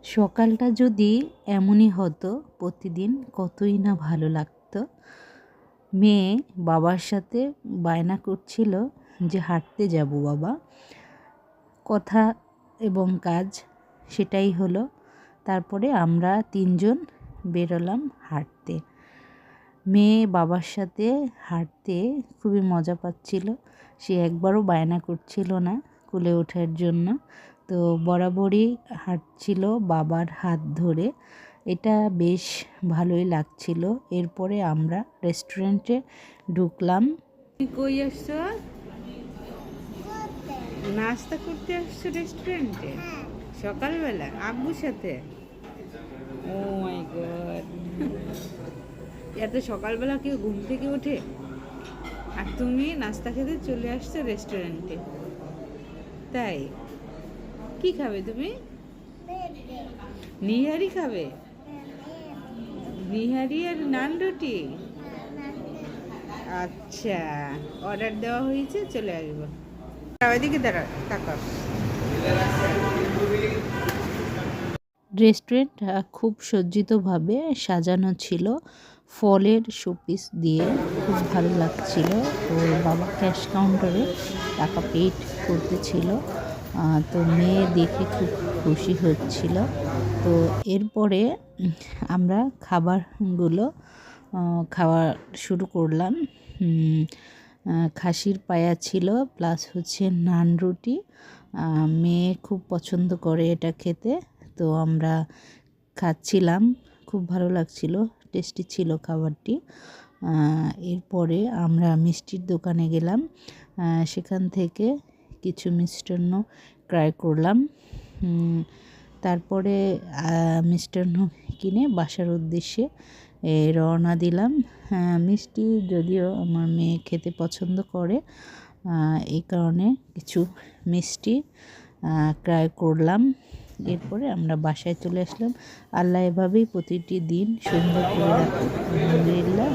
সকালটা যদি এমনই হতো প্রতিদিন কতই না ভালো লাগতো। মেয়ে বাবার সাথে বায়না করছিল যে হাঁটতে যাব বাবা। কথা এবং কাজ সেটাই হলো। তারপরে আমরা তিনজন বেরোলাম হাঁটতে। মেয়ে বাবার সাথে হাঁটতে খুবই মজা পাচ্ছিল। সে একবারও বায়না করছিল না কোলে ওঠার জন্য। তো বরাবরই হাঁটছিল বাবার হাত ধরে। এটা বেশ ভালোই লাগছিল। এরপরে আমরা রেস্টুরেন্টে ঢুকলাম। কই আসছো? নাস্তা করতে আসছো রেস্টুরেন্টে সকালবেলা আব্বুর সাথে? ও মাই গড, এত সকালবেলা কেউ ঘুম থেকে ওঠে? আর তুমি নাস্তা খেতে চলে আসছো রেস্টুরেন্টে, তাই? কি খাবে তুমি? নিহারি খাবে? নিহারি আর নান রুটি? আচ্ছা, অর্ডার দেওয়া হয়েছে, চলে আসবো। ওইদিকে তাকাও। রেস্টুরেন্ট খুব সজ্জিতভাবে সাজানো ছিল ফলের শোপিস দিয়ে। খুব ভালো লাগছিল। ওর বাবা ক্যাশ কাউন্টারে টাকা পেড করতেছিল। তো মেয়ে দেখে খুব খুশি হচ্ছিল। তো এরপরে আমরা খাবারগুলো খাওয়া শুরু করলাম। খাসির পায়া ছিল, প্লাস হচ্ছে নান রুটি। মেয়ে খুব পছন্দ করে এটা খেতে। তো আমরা খাচ্ছিলাম, খুব ভালো লাগছিল, টেস্টি ছিল খাবারটি। এরপরে আমরা মিষ্টির দোকানে গেলাম। সেখান থেকে কিছু মিষ্টান্ন ক্রয় করলাম। তারপরে মিষ্টান্ন কিনে বাসার উদ্দেশ্যে রওনা দিলাম। মিষ্টি যদিও আমার মেয়ে খেতে পছন্দ করে, এই কারণে কিছু মিষ্টি ক্রয় করলাম। এরপরে আমরা বাসায় চলে আসলাম। আল্লাহ এভাবেই প্রতিটি দিন সুন্দর করে রাখুন। আলহামদুলিল্লাহ।